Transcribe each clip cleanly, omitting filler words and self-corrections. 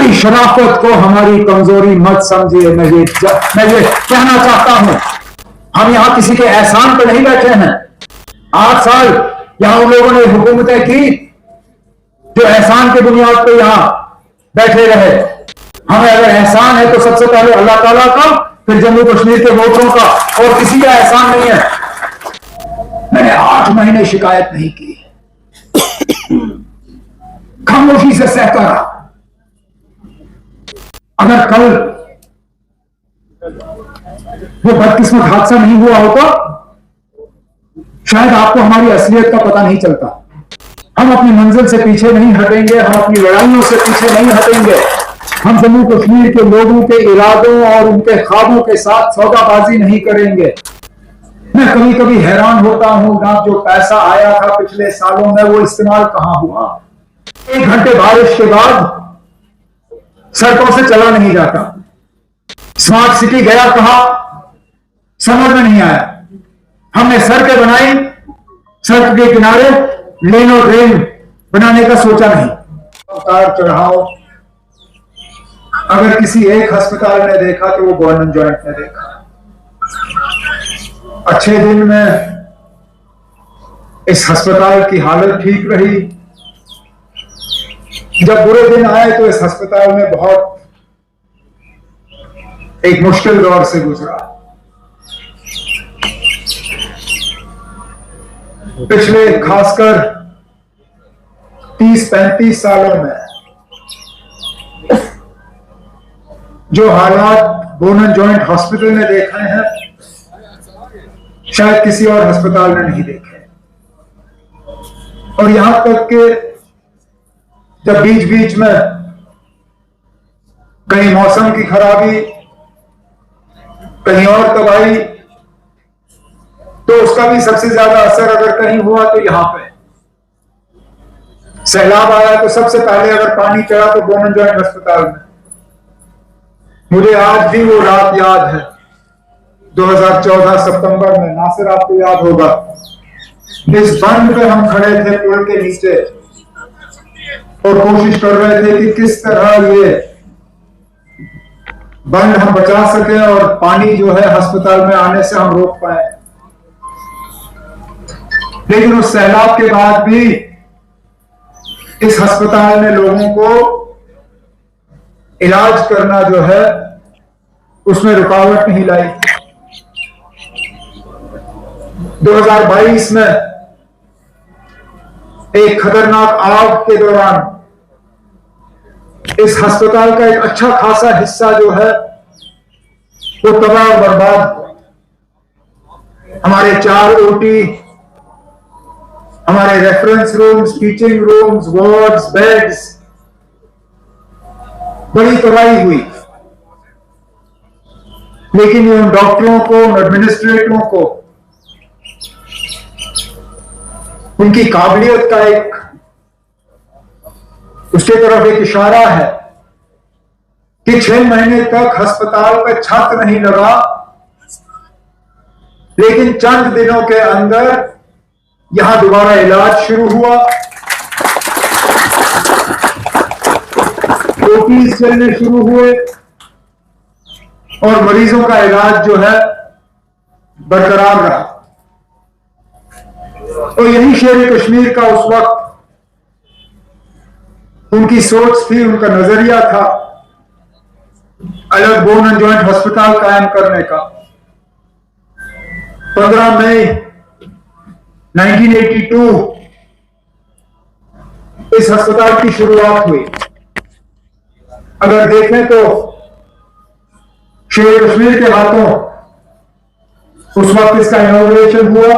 हमारी शराफत को हमारी कमजोरी मत समझिए। मैं ये कहना चाहता हूं, हम यहां किसी के एहसान पर नहीं बैठे हैं। 8 साल यहां उन लोगों ने हुकूमतें की जो एहसान की बुनियाद पर यहां बैठे रहे। हमें अगर एहसान है तो सबसे पहले अल्लाह ताला का, फिर जम्मू कश्मीर के वोटरों का, और किसी का एहसान नहीं है। मैंने 8 महीने शिकायत नहीं की, खामोशी से सहता रहा। अगर कल वो बदकिस्मत हादसा नहीं हुआ होता, शायद आपको हमारी असलियत का पता नहीं चलता। हम अपनी मंजिल से पीछे नहीं हटेंगे, हम अपनी लड़ाइयों से पीछे नहीं हटेंगे। हम जम्मू कश्मीर के लोगों के इरादों और उनके ख्वाबों के साथ सौदाबाजी नहीं करेंगे। मैं कभी कभी हैरान होता हूं ना, जो पैसा आया था पिछले सालों में वो इस्तेमाल कहां हुआ। 1 घंटे बारिश के बाद सड़कों से चला नहीं जाता। स्मार्ट सिटी गया कहां, समझ में नहीं आया। हमने सड़कें बनाई, सड़क के किनारे लेन और रेल बनाने का सोचा नहीं। उतार चढ़ाओ अगर किसी एक अस्पताल ने देखा तो वो गवर्नमेंट जॉइंट ने देखा। अच्छे दिन में इस अस्पताल की हालत ठीक रही, जब बुरे दिन आए तो इस अस्पताल में बहुत एक मुश्किल दौर से गुजरा। पिछले खासकर 30-35 सालों में जो हालात बोनन जॉइंट हॉस्पिटल ने देखे हैं, शायद किसी और अस्पताल ने नहीं देखे। और यहां तक कि जब बीच बीच में कहीं मौसम की खराबी, कहीं और तबाही, तो उसका भी सबसे ज्यादा असर अगर कहीं हुआ तो यहां पे सैलाब आया तो सबसे पहले अगर पानी चढ़ा तो बोनन जॉइंट अस्पताल में। मुझे आज भी वो रात याद है, 2014 सितंबर में। नासिर आपको याद होगा, इस बंद पे हम खड़े थे पुल के नीचे और कोशिश कर रहे थे कि किस तरह ये बंद हम बचा सके और पानी जो है अस्पताल में आने से हम रोक पाए। लेकिन उस सैलाब के बाद भी इस अस्पताल ने लोगों को इलाज करना जो है उसमें रुकावट नहीं लाई। 2022 में एक खतरनाक आग के दौरान इस अस्पताल का एक अच्छा खासा हिस्सा जो है वो तबाह और बर्बाद हुआ। हमारे 4 ओटी, हमारे reference rooms, teaching rooms, wards, beds, बड़ी तबाही हुई। लेकिन ये उन डॉक्टरों को, उन एडमिनिस्ट्रेटरों को, उनकी काबिलियत का एक उसके तरफ एक इशारा है कि 6 महीने तक अस्पताल पर छत नहीं लगा, लेकिन चंद दिनों के अंदर यहां दोबारा इलाज शुरू हुआ, ओपीज चलने शुरू हुए और मरीजों का इलाज जो है बरकरार रहा। तो यही शेर कश्मीर का उस वक्त उनकी सोच थी, उनका नजरिया था अलग बोन एंड जॉइंट अस्पताल कायम करने का। 15 मई 1982 इस अस्पताल की शुरुआत हुई। अगर देखें तो शेर कश्मीर के हाथों उस वक्त इसका इनॉग्रेशन हुआ।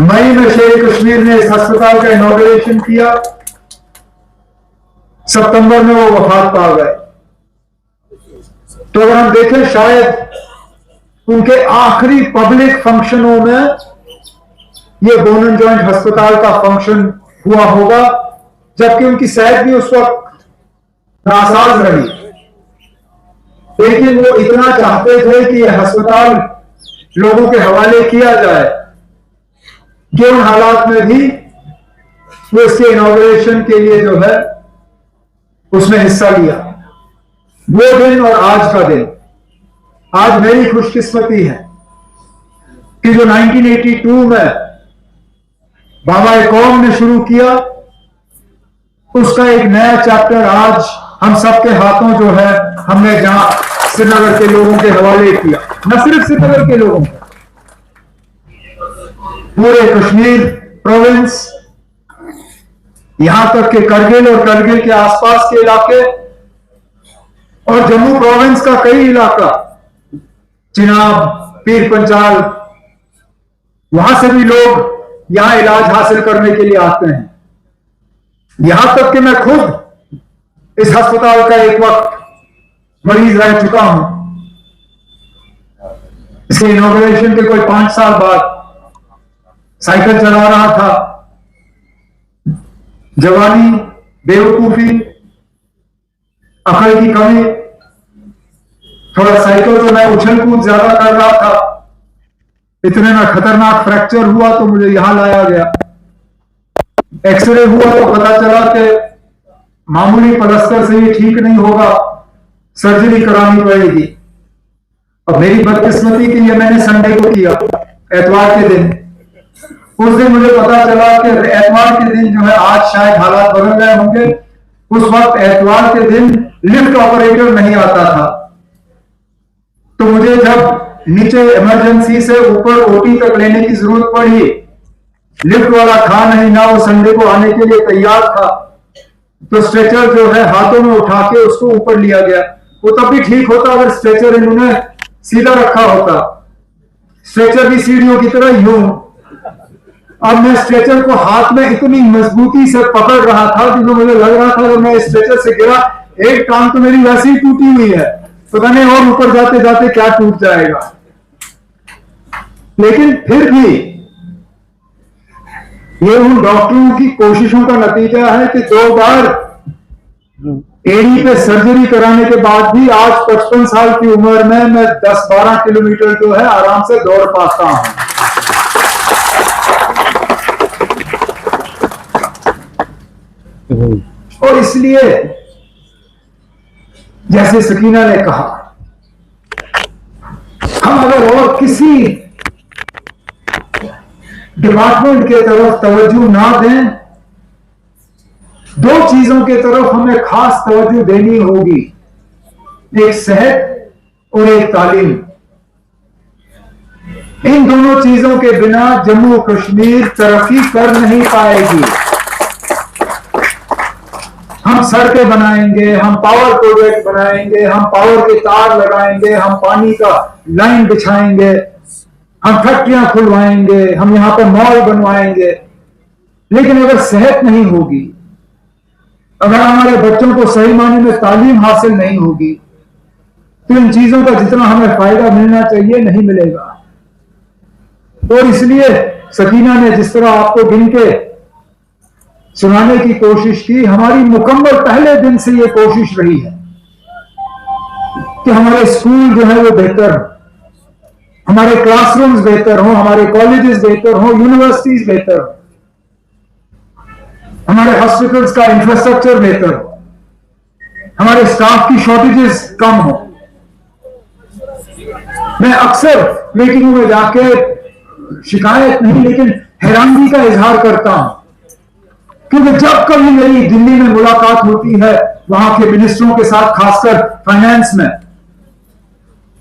मई में शेर कश्मीर ने इस अस्पताल का इनॉग्रेशन किया, सितंबर में वो वफात पा गए। तो अगर हम देखें, शायद उनके आखिरी पब्लिक फंक्शनों में ये बोन एंड जॉइंट अस्पताल का फंक्शन हुआ होगा, जबकि उनकी सेहत भी उस वक्त नासाज रही। लेकिन वो इतना चाहते थे कि यह अस्पताल लोगों के हवाले किया जाए कि उन हालात में भी वो इसके इनॉग्रेशन के लिए जो है उसमें हिस्सा लिया। वो दिन और आज का दिन, आज मेरी खुशकिस्मती है कि जो 1982 में बाबा कौम ने शुरू किया, उसका एक नया चैप्टर आज हम सबके हाथों जो है हमने जहां श्रीनगर के लोगों के हवाले किया, न सिर्फ श्रीनगर के लोगों का, पूरे कश्मीर प्रोविंस, यहां तक कि करगिल और करगिल के आसपास के इलाके और जम्मू प्रोविंस का कई इलाका, चिनाब, पीर पंचाल, वहां से भी लोग यहां इलाज हासिल करने के लिए आते हैं। यहां तक कि मैं खुद इस अस्पताल का एक वक्त मरीज रह चुका हूं। इसके इनॉग्रेशन के कोई 5 साल बाद साइकिल चला रहा था, जवानी, बेवकूफी, अकल की कमी, थोड़ा साइकिल तो मैं उछल कूद ज्यादा कर रहा था, इतने में खतरनाक फ्रैक्चर हुआ तो मुझे यहां लाया गया। एक्सरे हुआ तो पता चला कि मामूली प्लास्टर से ये ठीक नहीं होगा, सर्जरी करानी पड़ेगी। अब मेरी बदकिस्मती कि ये मैंने संडे को किया, एतवार के दिन। उस दिन मुझे पता चला कि एतवार के दिन जो है, आज शायद हालात बदल गए होंगे, उस वक्त एतवार के दिन लिफ्ट ऑपरेटर नहीं आता था। तो मुझे जब नीचे इमरजेंसी से ऊपर ओटी तक लेने की जरूरत पड़ी, लिफ्ट वाला था नहीं, ना वो संडे को आने के लिए तैयार था, तो स्ट्रेचर जो है हाथों में उठा के उसको ऊपर लिया गया। वो तब भी ठीक होता अगर स्ट्रेचर इन्होंने सीधा रखा होता, स्ट्रेचर भी सीढ़ियों की तरह यूं। अब मैं स्ट्रेचर को हाथ में इतनी मजबूती से पकड़ रहा था कि मुझे लग रहा था कि मैं स्ट्रेचर से गिरा, एक टांग तो मेरी वैसे ही टूटी हुई है, पता नहीं और ऊपर जाते जाते क्या टूट जाएगा। लेकिन फिर भी ये उन डॉक्टरों की कोशिशों का नतीजा है कि 2 बार एड़ी पे सर्जरी कराने के बाद भी आज 55 साल की उम्र में मैं 10-12 किलोमीटर जो है आराम से दौड़ पाता हूं। और इसलिए जैसे सकीना ने कहा, हम अगर और किसी डिपार्टमेंट के तरफ तवज्जो ना दें, 2 चीजों के तरफ हमें खास तवज्जो देनी होगी, एक सेहत और एक तालीम। इन दोनों चीजों के बिना जम्मू कश्मीर तरक्की कर नहीं पाएगी। हम सड़कें बनाएंगे, हम पावर प्रोजेक्ट बनाएंगे, हम पावर के तार लगाएंगे, हम पानी का लाइन बिछाएंगे, हम फैक्ट्रियां खुलवाएंगे, हम यहां पर मॉल बनवाएंगे, लेकिन अगर सेहत नहीं होगी, अगर हमारे बच्चों को सही मायने में तालीम हासिल नहीं होगी, तो इन चीजों का जितना हमें फायदा मिलना चाहिए नहीं मिलेगा। और इसलिए सकीना ने जिस तरह आपको गिन के सुनाने की कोशिश की, हमारी मुकम्मल पहले दिन से ये कोशिश रही है कि हमारे स्कूल जो है वो बेहतर हो, हमारे क्लासरूम्स बेहतर हो, हमारे कॉलेजेस बेहतर हो, यूनिवर्सिटीज बेहतर हो, हमारे हॉस्पिटल्स का इंफ्रास्ट्रक्चर बेहतर हो, हमारे स्टाफ की शॉर्टेजेस कम हो। मैं अक्सर मीटिंगों में जाके शिकायत नहीं लेकिन हैरानगी का इजहार करता हूं, क्योंकि जब कभी मेरी दिल्ली में मुलाकात होती है वहां के मिनिस्टरों के साथ, खासकर फाइनेंस में,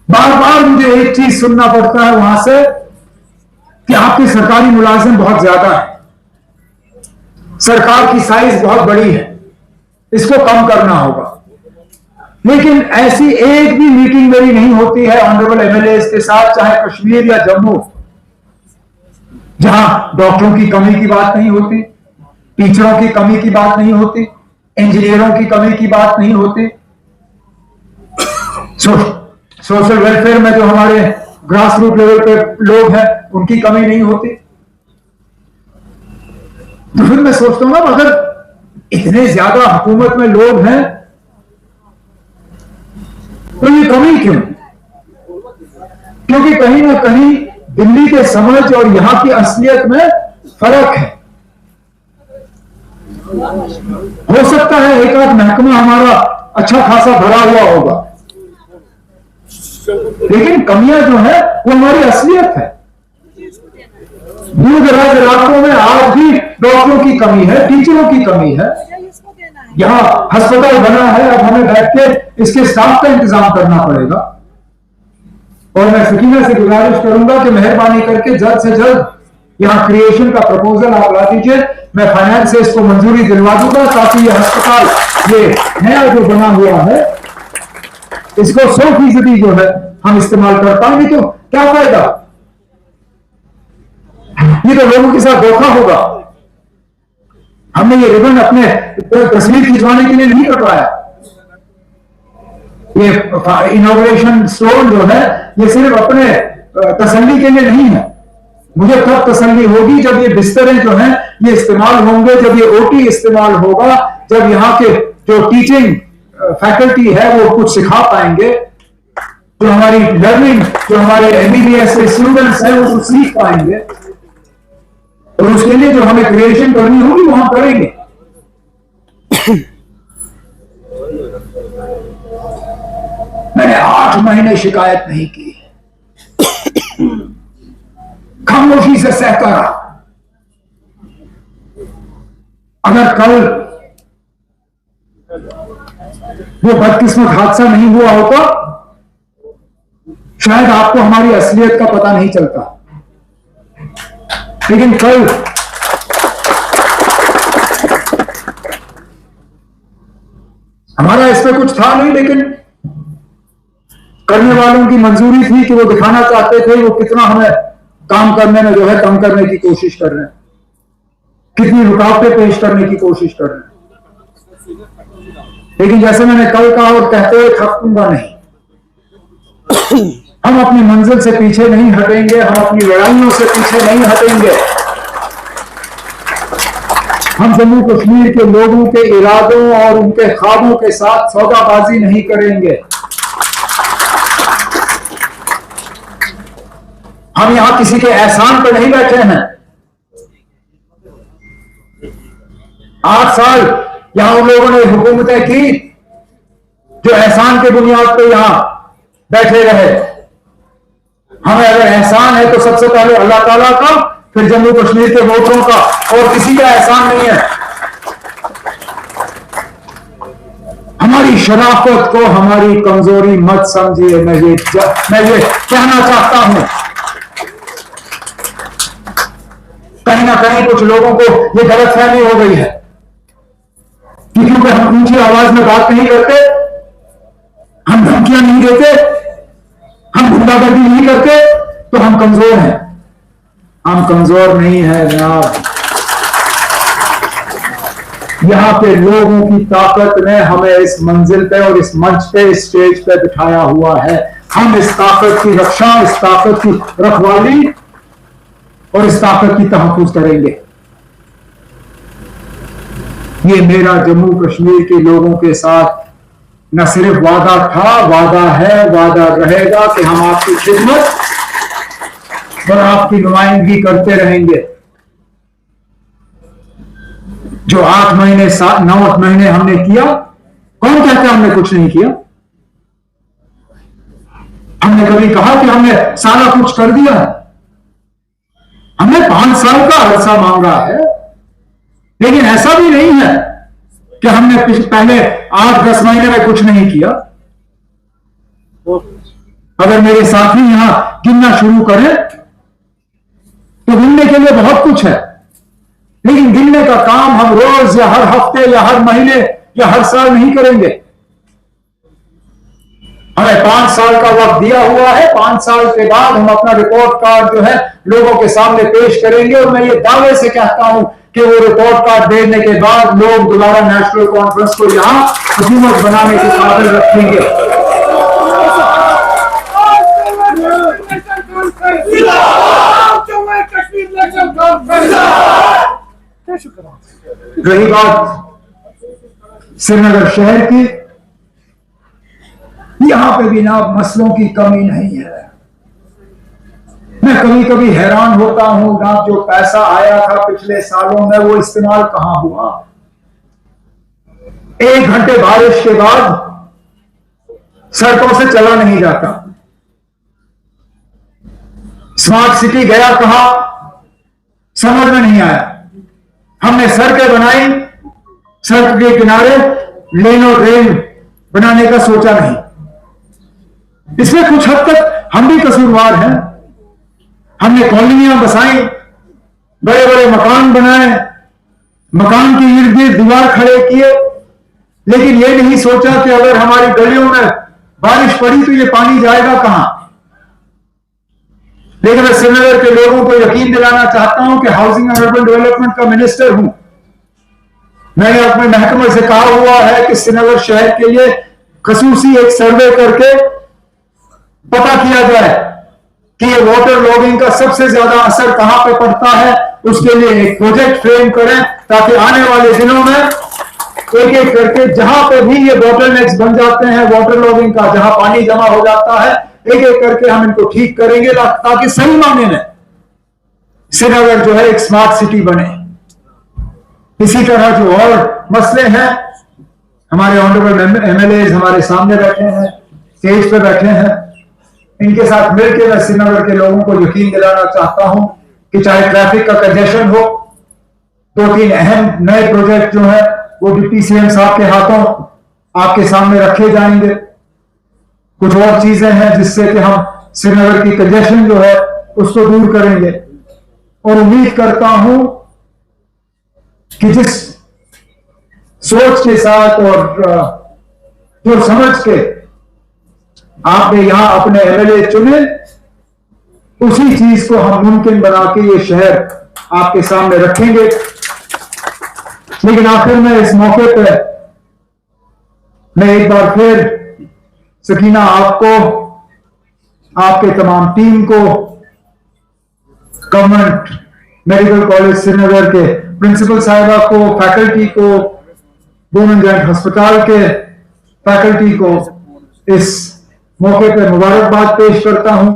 बार बार मुझे एक चीज सुनना पड़ता है वहां से कि आपके सरकारी मुलाजिम बहुत ज्यादा है, सरकार की साइज बहुत बड़ी है, इसको कम करना होगा। लेकिन ऐसी एक भी मीटिंग मेरी नहीं होती है ऑनरेबल एमएलए के साथ, चाहे कश्मीर या जम्मू, जहां डॉक्टरों की कमी की बात नहीं होती, टीचरों की कमी की बात नहीं होती, इंजीनियरों की कमी की बात नहीं होती, सोशल वेलफेयर में जो हमारे ग्रास रूट लेवल पे लोग हैं उनकी कमी नहीं होती। तो फिर मैं सोचता हूं अगर इतने ज्यादा हुकूमत में लोग हैं तो ये कमी क्यों? क्योंकि कहीं ना कहीं दिल्ली के समझ और यहां की असलियत में फर्क है। हो सकता है एक आध महकमा हमारा अच्छा खासा भरा हुआ होगा, लेकिन कमियां जो है वो हमारी असलियत है। दूर दराज इलाकों में आज भी डॉक्टरों की कमी है, टीचरों की कमी है। यहाँ अस्पताल बना है, अब हमें बैठ के इसके स्टाफ का इंतजाम करना पड़ेगा। और मैं सकीना से गुजारिश करूंगा कि मेहरबानी करके जल्द से जल्द यहाँ क्रिएशन का प्रपोजल आप ला दीजिए। मैं फाइनेंस से इसको मंजूरी दिलवा दूंगा ताकि ये अस्पताल ये नया जो बना हुआ है इसको 100% जो है हम इस्तेमाल कर पाएंगे। तो क्या फायदा, ये तो लोगों के साथ धोखा होगा। हमने ये रिबन अपने तस्वीर खिंचवाने के लिए नहीं कटवाया। ये इनॉग्रेशन स्टोन जो है ये सिर्फ अपने तसल्ली के लिए नहीं है। मुझे तब तसल्ली होगी जब ये बिस्तरें जो हैं ये इस्तेमाल होंगे, जब ये ओटी इस्तेमाल होगा, जब यहाँ के जो टीचिंग फैकल्टी है वो कुछ सिखा पाएंगे, जो हमारी लर्निंग, जो हमारे एमबीबीएस के स्टूडेंट्स हैं वो कुछ सीख पाएंगे। और उसके लिए जो हमें क्रिएशन करनी होगी वो हम करेंगे। मैंने 8 महीने शिकायत नहीं की, खामोशी से सहता रहा। अगर कल वो बदकिस्मत हादसा नहीं हुआ होता शायद आपको हमारी असलियत का पता नहीं चलता। लेकिन कल हमारा इसमें कुछ था नहीं, लेकिन करने वालों की मंजूरी थी कि वो दिखाना चाहते थे वो कितना हमें काम करने में जो है कम करने की कोशिश कर रहे हैं, कितनी रुकावटें पेश करने की कोशिश कर रहे हैं। लेकिन जैसे मैंने कल कहा और कहते हुए थकूंगा नहीं, हम अपनी मंजिल से पीछे नहीं हटेंगे, हम अपनी लड़ाइयों से पीछे नहीं हटेंगे। हम जम्मू कश्मीर के लोगों के इरादों और उनके ख्वाबों के साथ सौदाबाजी नहीं करेंगे। हम यहां किसी के एहसान पर नहीं बैठे हैं। 8 साल यहां उन लोगों ने हुकूमतें की जो एहसान के बुनियाद पर यहां बैठे रहे। हमें अगर एहसान है तो सबसे पहले अल्लाह ताला का, फिर जम्मू कश्मीर के वोटरों का, और किसी का एहसान नहीं है। हमारी शराफत को हमारी कमजोरी मत समझिए। मैं ये कहना चाहता हूं। कहीं ना कहीं कुछ लोगों को ये गलतफहमी हो गई है कि क्योंकि हम ऊंची आवाज में बात नहीं करते, हम धमकियां नहीं देते, हम गुंडागर्दी नहीं करते तो हम कमजोर हैं। हम कमजोर नहीं है जनाब। यहां पे लोगों की ताकत ने हमें इस मंजिल पे और इस मंच पे, इस स्टेज पे बिठाया हुआ है। हम इस ताकत की रक्षा, इस ताकत की रखवाली और इस ताकत की तहफ्फुज करेंगे। ये मेरा जम्मू कश्मीर के लोगों के साथ न सिर्फ वादा था, वादा है, वादा रहेगा कि हम आपकी खिदमत और आपकी नुमाइंदगी करते रहेंगे। जो 8 महीने 9 महीने हमने किया, कौन कहता हमने कुछ नहीं किया? हमने कभी कहा कि हमने सारा कुछ कर दिया है? हमने 5 साल का अरसा मांगा है, लेकिन ऐसा भी नहीं है कि हमने पहले 8-10 महीने में कुछ नहीं किया। अगर मेरे साथी यहां गिनना शुरू करें तो गिनने के लिए बहुत कुछ है, लेकिन गिनने का काम हम रोज या हर हफ्ते या हर महीने या हर साल नहीं करेंगे। हमें 5 साल का वक्त दिया हुआ है। 5 साल के बाद हम अपना रिपोर्ट कार्ड जो है लोगों के सामने पेश करेंगे, और मैं ये दावे से कहता हूं कि वो रिपोर्ट कार्ड देने के बाद लोग दोबारा नेशनल कॉन्फ्रेंस को यहां हुकूमत बनाने के काबिल रखेंगे। रही बात श्रीनगर शहर की, यहां पे भी ना मसलों की कमी नहीं है। मैं कभी कभी हैरान होता हूं ना, जो पैसा आया था पिछले सालों में वो इस्तेमाल कहां हुआ। 1 घंटे बारिश के बाद सड़कों से चला नहीं जाता। स्मार्ट सिटी गया कहां, समझ में नहीं आया। हमने सड़कें बनाई, सड़क के किनारे लेन और रेल बनाने का सोचा नहीं। इसमें कुछ हद तक हम भी कसूरवार हैं। हमने कॉलोनियां बसाई, बड़े बड़े मकान बनाए, मकान के इर्द गिर्द दीवार खड़े किए, लेकिन यह नहीं सोचा कि अगर हमारी गलियों में बारिश पड़ी तो ये पानी जाएगा कहां। लेकिन मैं श्रीनगर के लोगों को यकीन दिलाना चाहता हूं कि हाउसिंग एंड अर्बन डेवलपमेंट का मिनिस्टर हूं। मैंने अपने महकमे से कहा हुआ है कि श्रीनगर शहर के लिए खसूसी एक सर्वे करके पता किया जाए कि ये वाटर लॉगिंग का सबसे ज्यादा असर कहां पे पड़ता है। उसके लिए एक प्रोजेक्ट फ्रेम करें ताकि आने वाले दिनों में एक एक करके जहां पे भी ये बॉटलनेक्स बन जाते हैं वाटर लॉगिंग का, जहां पानी जमा हो जाता है, एक एक करके हम इनको ठीक करेंगे ताकि सही मायने में श्रीनगर जो है एक स्मार्ट सिटी बने। इसी तरह जो और मसले हैं, हमारे ऑनरेबल एमएलए हमारे सामने बैठे हैं, स्टेज पे बैठे हैं, इनके साथ मिलकर मैं श्रीनगर के लोगों को यकीन दिलाना चाहता हूं कि चाहे ट्रैफिक का कंजेशन हो, 2-3 अहम नए प्रोजेक्ट जो है वो डिप्टी सीएम साहब के हाथों आपके सामने रखे जाएंगे। कुछ और चीजें हैं जिससे कि हम श्रीनगर की कंजेशन जो है उसको दूर करेंगे, और उम्मीद करता हूं कि जिस सोच के साथ और जो समझ के आपने यहां अपने एमएलए चुने, उसी चीज को हम मुमकिन बना के ये शहर आपके सामने रखेंगे। लेकिन आखिर में इस मौके पर मैं एक बार फिर सकीना आपको, आपके तमाम टीम को, गवर्नमेंट मेडिकल कॉलेज श्रीनगर के प्रिंसिपल साहिबा को, फैकल्टी को, वुमेन जॉइंट अस्पताल के फैकल्टी को इस मौके पर मुबारकबाद पेश करता हूं।